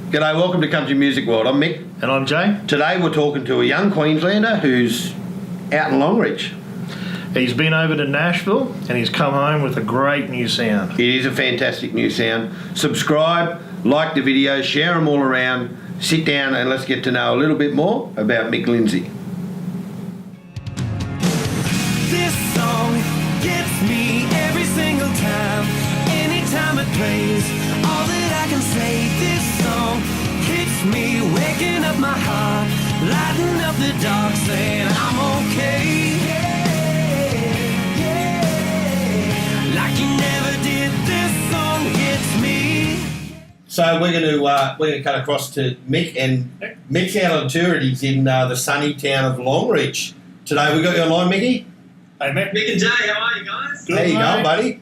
G'day, welcome to Country Music World. I'm Mick. And I'm Jay. Today we're talking to a young Queenslander who's out in Longreach. He's been over to Nashville and he's come home with a great new sound. It is a fantastic new sound. Subscribe, like the videos, share them all around, sit down and let's get to know a little bit more about Mick Lindsay. This song gets me every single time, anytime it plays. All that I can say, this song keeps me waking up my heart, lighting up the dark, saying I'm okay. Like you never did, this song gets me. So we're going to cut across to Mick, and Mick's out on tour and he's in the sunny town of Longreach. Today we got you online, Mickey. Hey, Mick. Mick and Jay, how are you guys? How you going, buddy?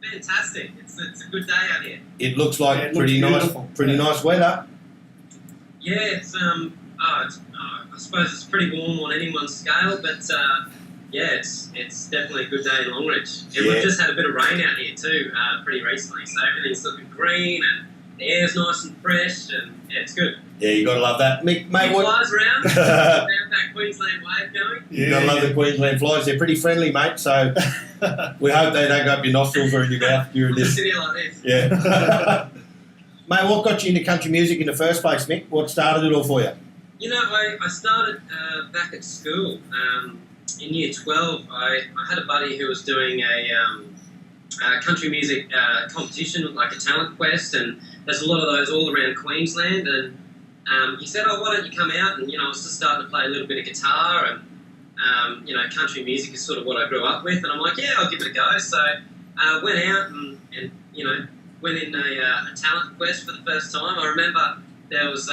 Fantastic. It's a good day out here. It looks like Yeah, it pretty looks nice, beautiful. pretty nice weather. Yeah, I suppose it's pretty warm on anyone's scale, but yeah, it's definitely a good day in Longreach. And Yeah. we've just had a bit of rain out here too, pretty recently, so everything's looking green and the air's nice and fresh, and yeah, it's good. Yeah, you got to love that, Mick. Mate, Few what? flies around, that Queensland wave going. You gotta love the Queensland flies. They're pretty friendly, mate. So we hope they don't go up your nostrils or in your mouth during I'm just this. sitting here like this. Yeah. Mate, what got you into country music in the first place, Mick? What started it all for you? You know, I started back at school. In year 12, I had a buddy who was doing a country music competition, like a talent quest, and there's a lot of those all around Queensland. And he said, "Oh, why don't you come out?" And I was just starting to play a little bit of guitar, and country music is sort of what I grew up with. And I'm like, "Yeah, I'll give it a go." So I went out and went in a talent quest for the first time. I remember there was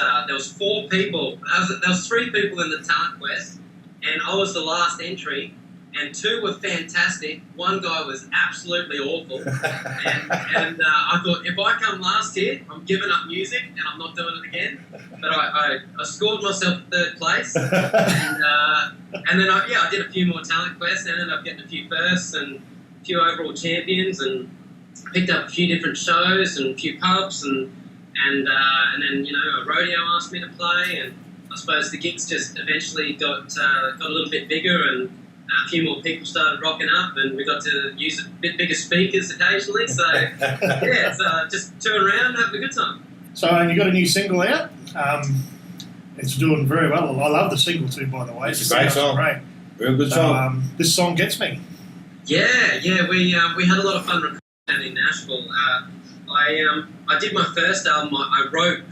4 people. There was 3 people in the talent quest, and I was the last entry. And 2 were fantastic. One guy was absolutely awful. and I thought, if I come last here, I'm giving up music and I'm not doing it again. But I scored myself 3rd place. And then I did a few more talent quests and ended up getting a few firsts and a few overall champions, and picked up a few different shows and a few pubs, and then a rodeo asked me to play, and I suppose the gigs just eventually got a little bit bigger, and a few more people started rocking up, and we got to use a bit bigger speakers occasionally. So yeah, it's just touring around, having a good time. So, and you got a new single out. It's doing very well. I love the single too, by the way. It's a great song. Great. Real good song. This song gets me. Yeah, we had a lot of fun recording down in Nashville. I did my first album. I wrote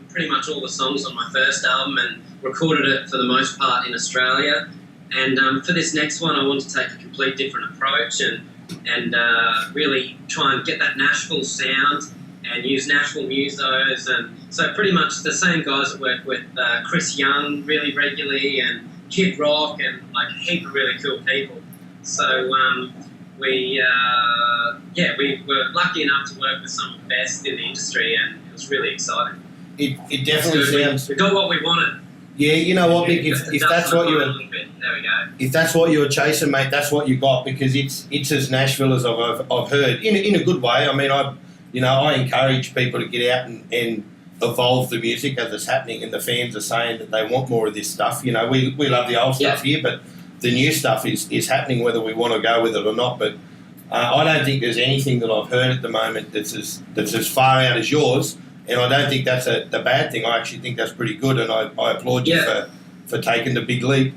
pretty much all the songs on my first album and recorded it for the most part in Australia. And for this next one, I want to take a complete different approach and really try and get that Nashville sound and use Nashville musos. And so pretty much the same guys that work with Chris Young really regularly, and Kid Rock, and like a heap of really cool people. So we were lucky enough to work with some of the best in the industry, and it was really exciting. It definitely sounds. We got what we wanted. Yeah, you know what, Mick? If that's what you were, there we go. if that's what you were chasing, mate, that's what you got, because it's as Nashville as I've heard in a good way. I mean, I encourage people to get out and evolve the music as it's happening, and the fans are saying that they want more of this stuff. We love the old stuff here, but the new stuff is happening whether we want to go with it or not. But I don't think there's anything that I've heard at the moment that's as far out as yours. And I don't think that's the bad thing. I actually think that's pretty good, and I applaud you for taking the big leap.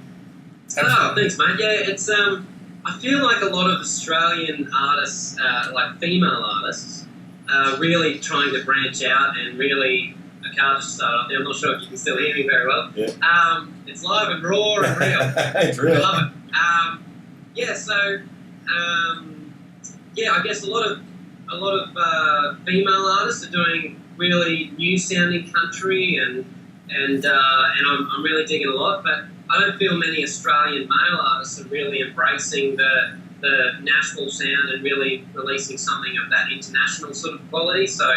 Oh, thanks, mate. Yeah, it's I feel like a lot of Australian artists, like female artists, are really trying to branch out and really. A car just started up there. I'm not sure if you can still hear me very well. Yeah. It's live and raw and real. It's real. I love it. I guess a lot of female artists are doing really new sounding country, and I'm really digging a lot. But I don't feel many Australian male artists are really embracing the Nashville sound and really releasing something of that international sort of quality. So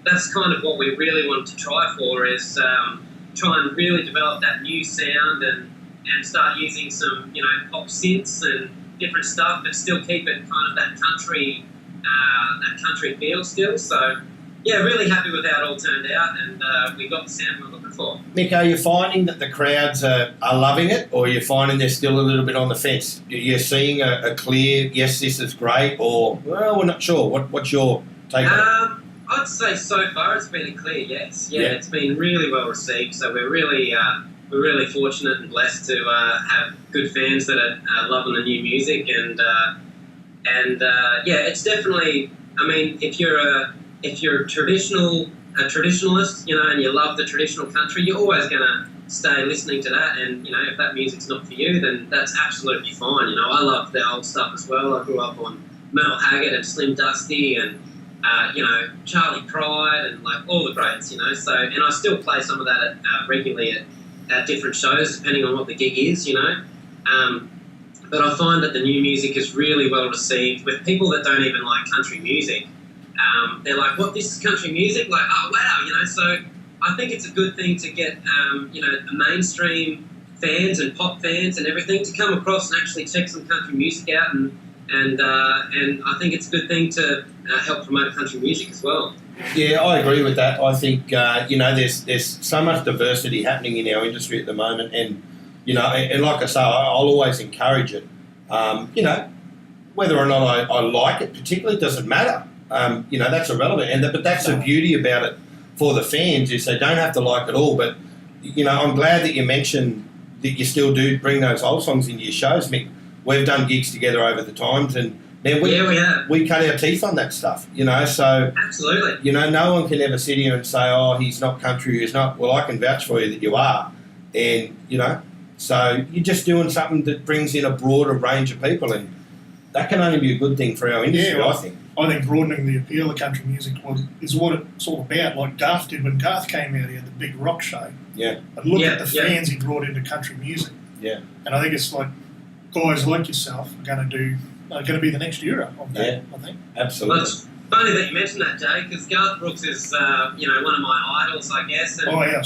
that's kind of what we really want to try for, is try and really develop that new sound and start using some pop synths and different stuff, but still keep it kind of that country feel still. So yeah, really happy with how it all turned out, and we got the sound we were looking for. Mick, are you finding that the crowds are loving it, or are you finding they're still a little bit on the fence? You're seeing a clear, yes, this is great, or, well, we're not sure. What's your take on it? I'd say so far it's been a clear yes. Yeah, Yeah. it's been really well received, so we're really fortunate and blessed to have good fans that are loving the new music, and yeah, it's definitely. I mean, if you're a traditionalist, you know, and you love the traditional country, you're always going to stay listening to that. And you know, if that music's not for you, then that's absolutely fine. You know, I love the old stuff as well. I grew up on Mel Haggard and Slim Dusty and you know, Charlie Pride and like all the greats. You know, so and I still play some of that regularly at different shows, depending on what the gig is. You know. But I find that the new music is really well received with people that don't even like country music. They're like, what, this is country music? Like, oh, wow, you know. So I think it's a good thing to get, you know, the mainstream fans and pop fans and everything to come across and actually check some country music out. And I think it's a good thing to help promote country music as well. Yeah, I agree with that. I think, you know, there's so much diversity happening in our industry at the moment, and you know, and like I say, I'll always encourage it. You know, whether or not I like it particularly doesn't matter. You know, that's irrelevant. But that's the beauty about it for the fans, is they don't have to like it all. But, you know, I'm glad that you mentioned that you still do bring those old songs into your shows, Mick. We've done gigs together over the times, and now we have. We cut our teeth on that stuff, you know. So absolutely, you know, no one can ever sit here and say, "Oh, he's not country, he's not." Well, I can vouch for you that you are, and you know. So you're just doing something that brings in a broader range of people, and that can only be a good thing for our industry, Yeah, I think. I think broadening the appeal of country music is what it's all about. Like Garth did when Garth came out, he had the big rock show. Yeah. And look at the fans he brought into country music. Yeah. And I think it's like guys like yourself are going to be the next era of that. Yeah. I think. Absolutely. Well, it's funny that you mentioned that, Jay, because Garth Brooks is, you know, one of my idols, I guess. And when I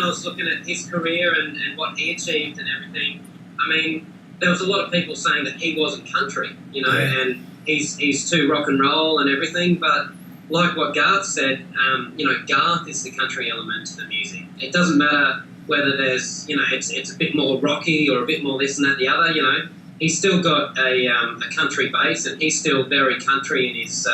was looking at his career and what he achieved and everything, I mean, there was a lot of people saying that he wasn't country, you know, and he's too rock and roll and everything. But like what Garth said, you know, Garth is the country element to the music. It doesn't matter whether there's, you know, it's a bit more rocky or a bit more this and that, the other, you know. He's still got a country base, and he's still very country in his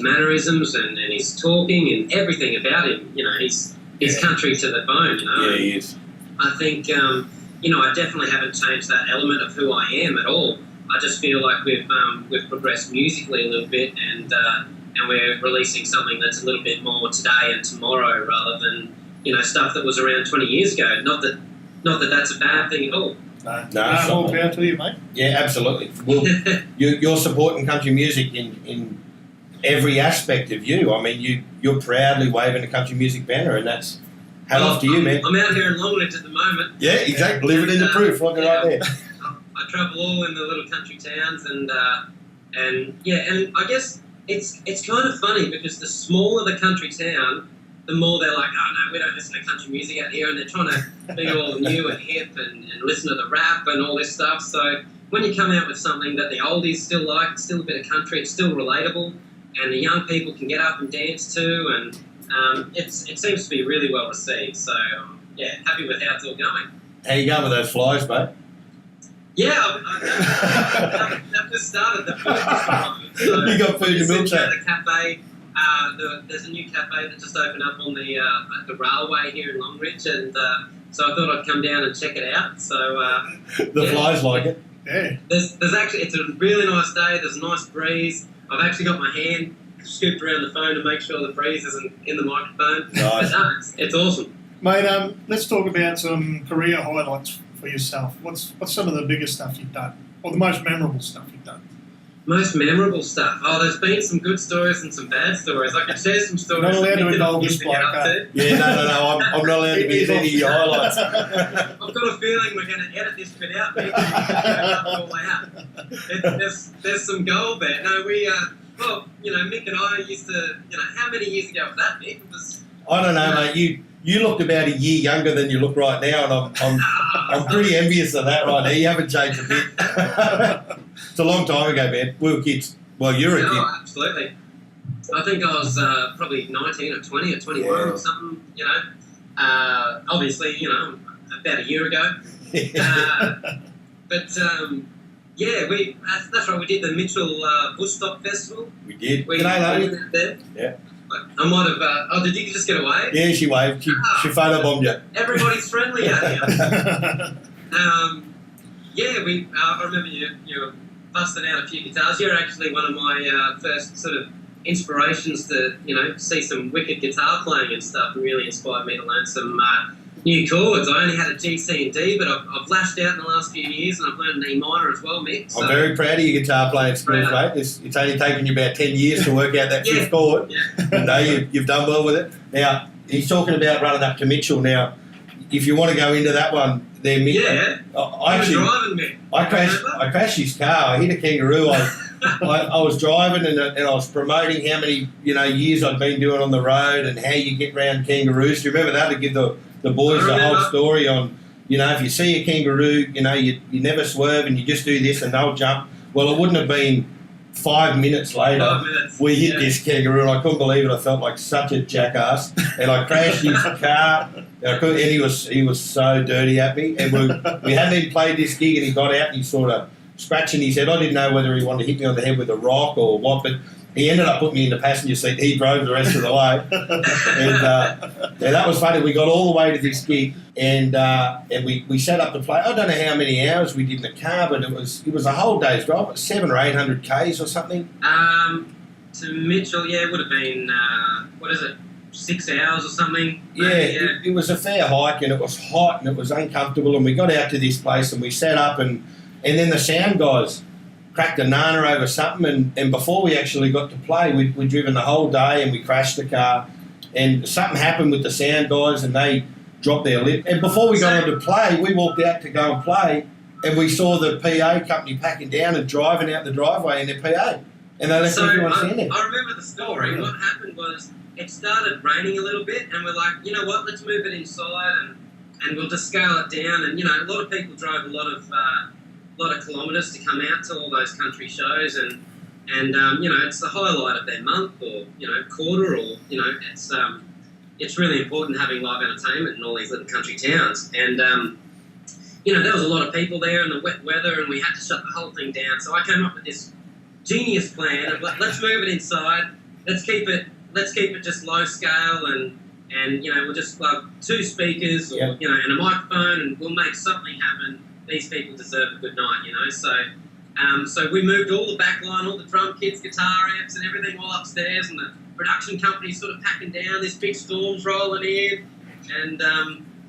mannerisms and his talking and everything about him. You know, he's country to the bone. You know, yeah, he is. I think you know, I definitely haven't changed that element of who I am at all. I just feel like we've progressed musically a little bit, and we're releasing something that's a little bit more today and tomorrow, rather than, you know, stuff that was around 20 years ago. Not that that's a bad thing at all. No, all power to you, mate. Yeah, absolutely. Well, you're supporting country music in every aspect of you. I mean, you're proudly waving a country music banner, and that's hat off to you, man. I'm out here in Longridge at the moment. Yeah, exactly. Living in the proof, right there. I travel all in the little country towns, and I guess it's kind of funny because the smaller the country town, the more they're like, oh no, we don't listen to country music out here, and they're trying to be all new and hip and listen to the rap and all this stuff. So when you come out with something that the oldies still like, it's still a bit of country, it's still relatable, and the young people can get up and dance to, and it seems to be really well received. So yeah, happy with how it's all going. How you going with those flies, mate? Yeah, I've just started the food. So you got food and milkshake. At the cafe. There's a new cafe that just opened up on the railway here in Longridge, and so I thought I'd come down and check it out. So the flies like it. Yeah. There's actually, it's a really nice day. There's a nice breeze. I've actually got my hand scooped around the phone to make sure the breeze isn't in the microphone. Nice. But, it's awesome. Mate, let's talk about some career highlights for yourself. What's some of the biggest stuff you've done, or the most memorable stuff you've done? Most memorable stuff. Oh, there's been some good stories and some bad stories. I can share some stories. You're not allowed to indulge this bloke, Yeah, no. I'm not allowed to be in any highlights. I've got a feeling we're going to edit this bit out. Maybe all out. There's some gold there. No, well, you know, Mick and I used to, you know, how many years ago was that, Mick? I don't know, mate. You looked about a year younger than you look right now, and I'm pretty envious of that right now. You haven't changed a bit. It's a long time ago, man. We were kids. Well, you're a kid. Absolutely. I think I was probably 19 or 20 or 21 Yeah. or something, you know. Obviously, you know, about a year ago. But yeah, that's right. We did the Mitchell Bush Stop Festival. We did. We G'day, lady. went there. Yeah. I might have. Oh, did you just get away? Yeah, she waved. She photobombed you. Everybody's friendly out here. Yeah, I remember you were busting out a few guitars. You're actually one of my first sort of inspirations to, you know, see some wicked guitar playing and stuff. It really inspired me to learn some new chords. I only had a G, C, and D, but I've lashed out in the last few years, and I've learned an E minor as well, Mick. So, I'm very proud of your guitar playing skills, mate. It's only taken you about 10 years to work out that fifth chord. Yeah. No, you've done well with it. Now, he's talking about running up to Mitchell. Now, if you want to go into that one there, Mick. Yeah. I You were driving, Mick. I crashed his car. I hit a kangaroo. I was driving and I was promoting how many years I'd been doing on the road and how you get round kangaroos. Do you remember that, to give the boys the whole story on, if you see a kangaroo, you never swerve and you just do this and they'll jump. Well, it wouldn't have been 5 minutes later. 5 minutes. We hit this kangaroo and I couldn't believe it. I felt like such a jackass and I crashed his car. And he was so dirty at me. And we hadn't even played this gig and he got out and he sort of scratching his head. I didn't know whether he wanted to hit me on the head with a rock or what, but he ended up putting me in the passenger seat. He drove the rest of the way. And that was funny. We got all the way to this gig and we set up to play. I don't know how many hours we did in the car, but it was a whole day's drive, 700 or 800 Ks or something. To Mitchell, it would have been, 6 hours or something? Yeah, it was a fair hike and it was hot and it was uncomfortable and we got out to this place and we set up and then the sound guys cracked a nana over something and before we actually got to play, we'd driven the whole day and we crashed the car and something happened with the sound guys and they dropped their lip. And before we got on to play, we walked out to go and play and we saw the PA company packing down and driving out the driveway in their PA. And they left everyone standing. I remember the story. What happened was it started raining a little bit and we're like, you know what, let's move it inside and we'll just scale it down. And, a lot of people drove a lot of kilometres to come out to all those country shows and it's the highlight of their month or, quarter or, it's really important having live entertainment in all these little country towns. And, there was a lot of people there in the wet weather and we had to shut the whole thing down. So I came up with this genius plan of let's move it inside, let's keep it just low scale and we'll just plug 2 speakers or, and a microphone and we'll make something happen. These people deserve a good night, So we moved all the backline, all the drum kits, guitar amps and everything all upstairs and the production company sort of packing down, this big storm's rolling in and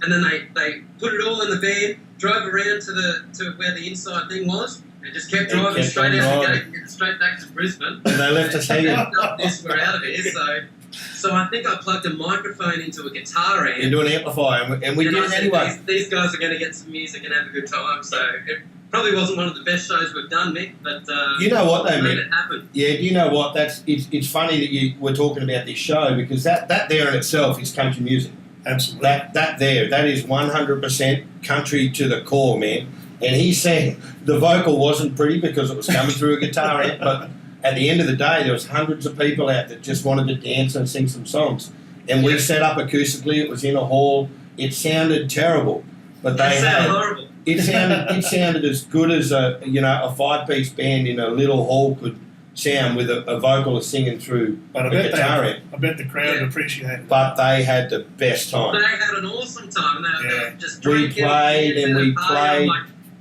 then they put it all in the van, drove around to where the inside thing was and just kept driving straight out the gate and straight back to Brisbane. And they left us hanging. We're out of here, so I think I plugged a microphone into a guitar amp. Into an amplifier, and we did it anyway. These guys are going to get some music and have a good time, so it probably wasn't one of the best shows we've done, Mick, but you know what they made it happen. Yeah, do you know what? It's funny that you were talking about this show because that there in itself is country music. Absolutely. That is 100% country to the core, man. And he said the vocal wasn't pretty because it was coming through a guitar amp, but at the end of the day, there was hundreds of people out that just wanted to dance and sing some songs. And we set up acoustically. It was in a hall. It sounded terrible, but horrible. It sounded as good as a 5-piece band in a little hall could sound with a vocalist singing through a guitar amp. I bet the crowd appreciated it. But they had the best time. They had an awesome time. They just we played and we played.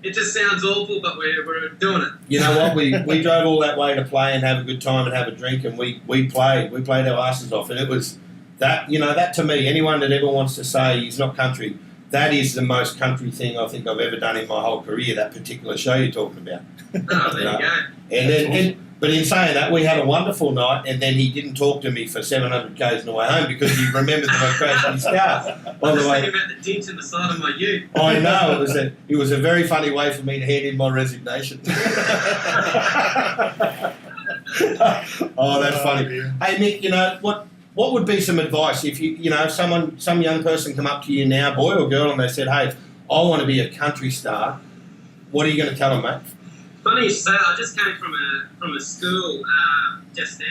It just sounds awful, but we're doing it. You know what? We drove all that way to play and have a good time and have a drink, and we played. We played our asses off, and it was that. That to me, anyone that ever wants to say he's not country, that is the most country thing I think I've ever done in my whole career. That particular show you're talking about. Oh, there you go. And then, but in saying that, we had a wonderful night, and then he didn't talk to me for 700 Ks on the way home because he remembered that I crashed his car. I was thinking about the dent in the side of my ute. I know, it was a very funny way for me to hand in my resignation. Oh, that's funny. Yeah. Hey, Mick, what would be some advice if some young person come up to you now, boy or girl, and they said, hey, I want to be a country star, what are you going to tell them, mate? Funny you say, I just came from a school just then.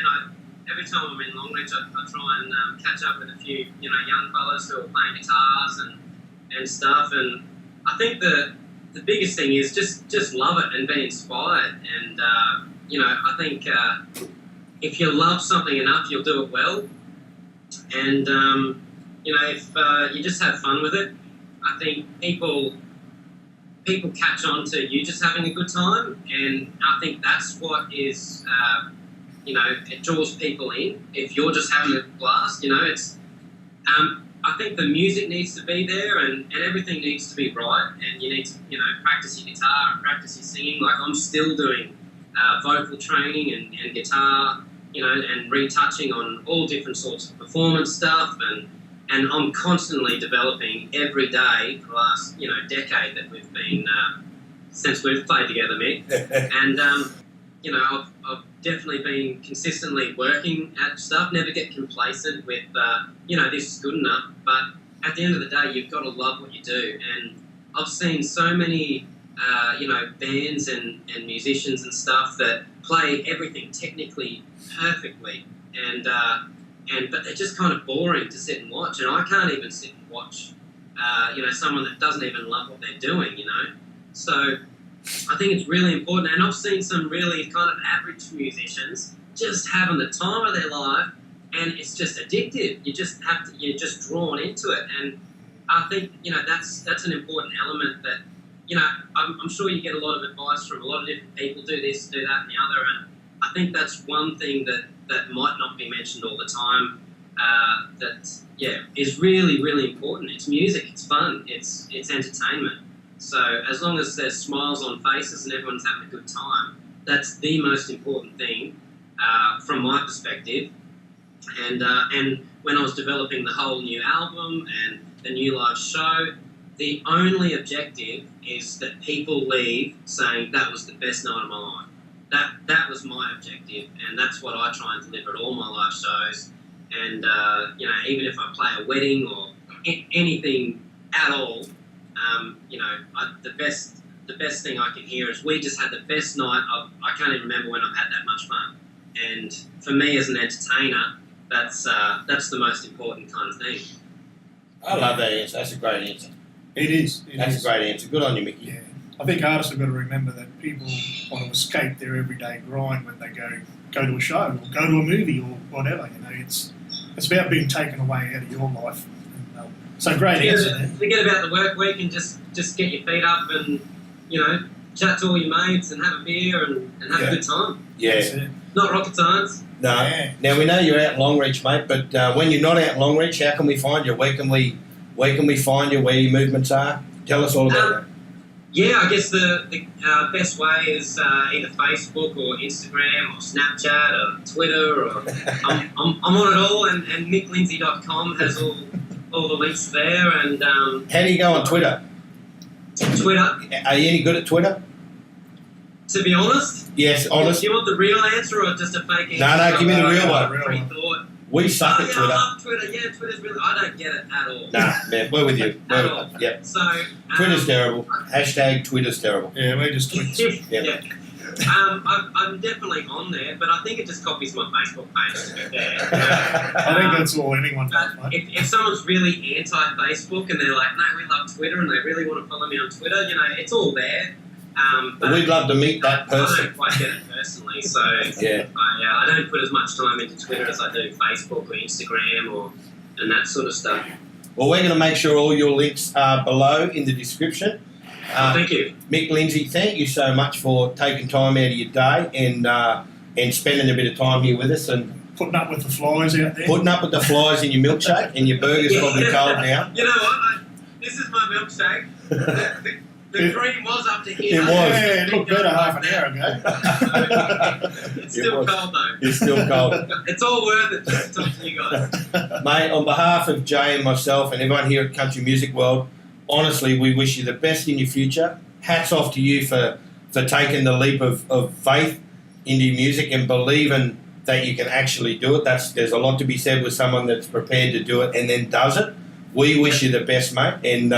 every time I'm in Longreach, I try and catch up with a few, young fellas who are playing guitars and stuff. And I think the biggest thing is just love it and be inspired. And I think if you love something enough, you'll do it well. And if you just have fun with it, I think people catch on to you just having a good time, and I think that's what is, it draws people in. If you're just having a blast, it's. I think the music needs to be there, and everything needs to be right, and you need to, practice your guitar and practice your singing. Like I'm still doing vocal training and guitar, and retouching on all different sorts of performance stuff, and I'm constantly developing every day for the last, decade that we've been, since we've played together, Mick. And, I've definitely been consistently working at stuff, never get complacent with, this is good enough. But at the end of the day, you've got to love what you do. And I've seen so many, bands and musicians and stuff that play everything technically perfectly. But they're just kind of boring to sit and watch, and I can't even sit and watch, someone that doesn't even love what they're doing, So I think it's really important, and I've seen some really kind of average musicians just having the time of their life, and it's just addictive. You're just drawn into it, and I think that's an important element that I'm sure you get a lot of advice from a lot of different people. Do this, do that, and the other, and I think that's one thing that might not be mentioned all the time, is really, really important. It's music, it's fun, it's entertainment. So as long as there's smiles on faces and everyone's having a good time, that's the most important thing from my perspective. And when I was developing the whole new album and the new live show, the only objective is that people leave saying that was the best night of my life. That was my objective, and that's what I try and deliver at all my live shows. And even if I play a wedding or anything at all, the best thing I can hear is we just had the best night. I can't even remember when I've had that much fun. And for me as an entertainer, that's the most important kind of thing. I love that answer. That's a great answer. It is. That's a great answer. Good on you, Mickey. Yeah. I think artists have got to remember that people want to escape their everyday grind when they go to a show or go to a movie or whatever. It's about being taken away out of your life. And, so great answer there. Forget about the work week and just get your feet up and chat to all your mates and have a beer and have a good time. Yeah. Not rocket science. No. Yeah. Now we know you're out in Longreach, mate. But when you're not out in Longreach, how can we find you? Where can we find you? Where your movements are? Tell us all about that. Yeah, I guess the best way is either Facebook or Instagram or Snapchat or Twitter. Or I'm on it all, and micklindsay.com has all the links there. And how do you go on Twitter? Twitter. Are you any good at Twitter? To be honest? Yes, honest. Do you want the real answer or just a fake answer? No, give me the real one. Pre-thought. We suck at Twitter. I love Twitter. Yeah, Twitter's really. I don't get it at all. Nah, man, we're with you. At all. Yep. So Twitter's terrible. #, Twitter's terrible. Yeah, we just tweet. Yeah. I'm definitely on there, but I think it just copies my Facebook page, to be fair. I think that's all anyone does, mate. If someone's really anti-Facebook and they're like, no, we love Twitter and they really want to follow me on Twitter, it's all there. But we'd love to meet that person. I don't quite get it personally, so yeah. I don't put as much time into Twitter as I do Facebook or Instagram and that sort of stuff. Well, we're going to make sure all your links are below in the description. Thank you. Mick Lindsay, thank you so much for taking time out of your day and spending a bit of time here with us and putting up with the flies out there. Putting up with the flies in your milkshake, and your burger's probably cold now. You know what? This is my milkshake. The cream was up to here. It was. Yeah, it looked better half an hour ago. It's still cold though. It's still cold. It's all worth it just to talk to you guys. Mate, on behalf of Jay and myself and everyone here at Country Music World, honestly, we wish you the best in your future. Hats off to you for taking the leap of faith into music and believing that you can actually do it. There's a lot to be said with someone that's prepared to do it and then does it. We wish you the best, mate, and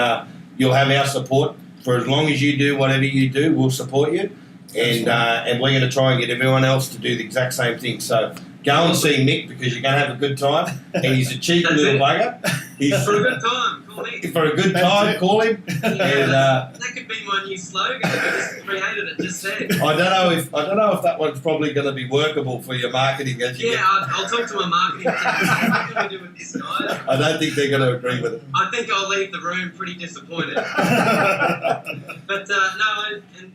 you'll have our support. For as long as you do whatever you do, we'll support you. And we're going to try and get everyone else to do the exact same thing. So Go and see Mick because you're going to have a good time. And he's a cheeky little bugger. He's For a good time, call me. for a good time, call him. And That could be my new slogan. I just created it just then. I don't know if that one's probably going to be workable for your marketing as you Yeah, I'll talk to my marketing team. What can we do with this, guys? I don't think they're going to agree with it. I think I'll leave the room pretty disappointed. But no, and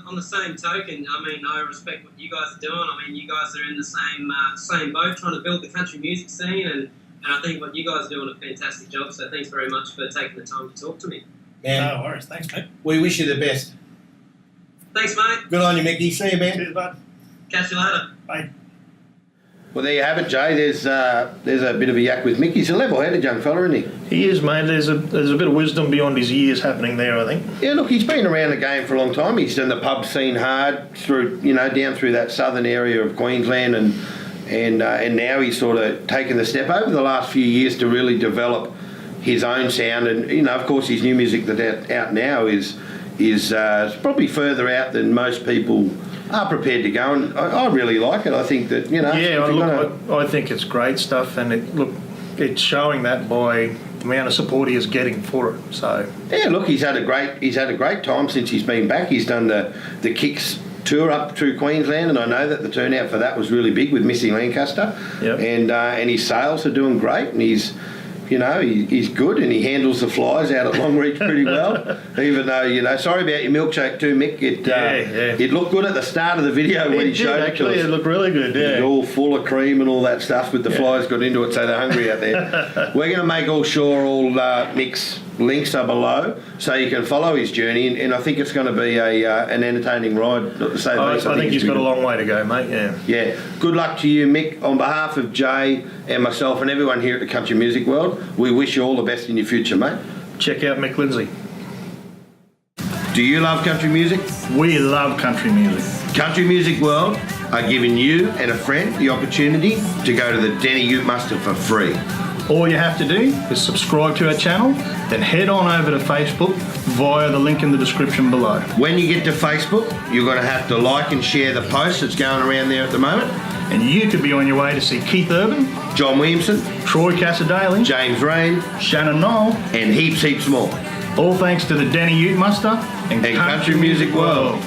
on the same token, I mean, I respect what you guys are doing. I mean, you guys are in the same boat, trying to build the country music scene, and I think what you guys are doing a fantastic job. So thanks very much for taking the time to talk to me. Man, No worries. Thanks, mate. we wish you the best. Thanks, mate. Good on you, Mickey. See you, man. Cheers, bud. Catch you later. Bye. Well, there you have it, Jay. There's a bit of a yak with Mickey. He's a level-headed young fella, isn't he? He is, mate. There's a bit of wisdom beyond his years happening there, I think. Yeah, look, he's been around the game for a long time. He's done the pub scene hard through, down through that southern area of Queensland, and now he's sort of taken the step over the last few years to really develop his own sound. And of course, his new music that's out now is probably further out than most people are prepared to go, and I really like it. I think that I think it's great stuff, and it's showing that by the amount of support he is getting for it. So yeah, look, he's had a great time since he's been back. He's done the Kicks tour up through Queensland, and I know that the turnout for that was really big with Missy Lancaster. Yep. And his sales are doing great, and he's good, and he handles the flies out at Longreach pretty well. Even though, sorry about your milkshake too, Mick. It looked good at the start of the video when he showed it to us. It looked really good, yeah. It was all full of cream and all that stuff, but the flies got into it, so they're hungry out there. We're going to make sure all Mick's links are below, so you can follow his journey, and I think it's going to be an entertaining ride. Not to say the least. I think he's got a long way to go, mate, yeah. Yeah. Good luck to you, Mick. On behalf of Jay and myself and everyone here at the Country Music World, we wish you all the best in your future, mate. Check out Mick Lindsay. Do you love country music? We love country music. Country Music World are giving you and a friend the opportunity to go to the Denny Ute Muster for free. All you have to do is subscribe to our channel, then head on over to Facebook via the link in the description below. When you get to Facebook, you're going to have to like and share the post that's going around there at the moment. And you could be on your way to see Keith Urban, John Williamson, Troy Casadale, James Rain, Shannon Knoll, and heaps more. all thanks to the Denny Ute Muster and Country Music World.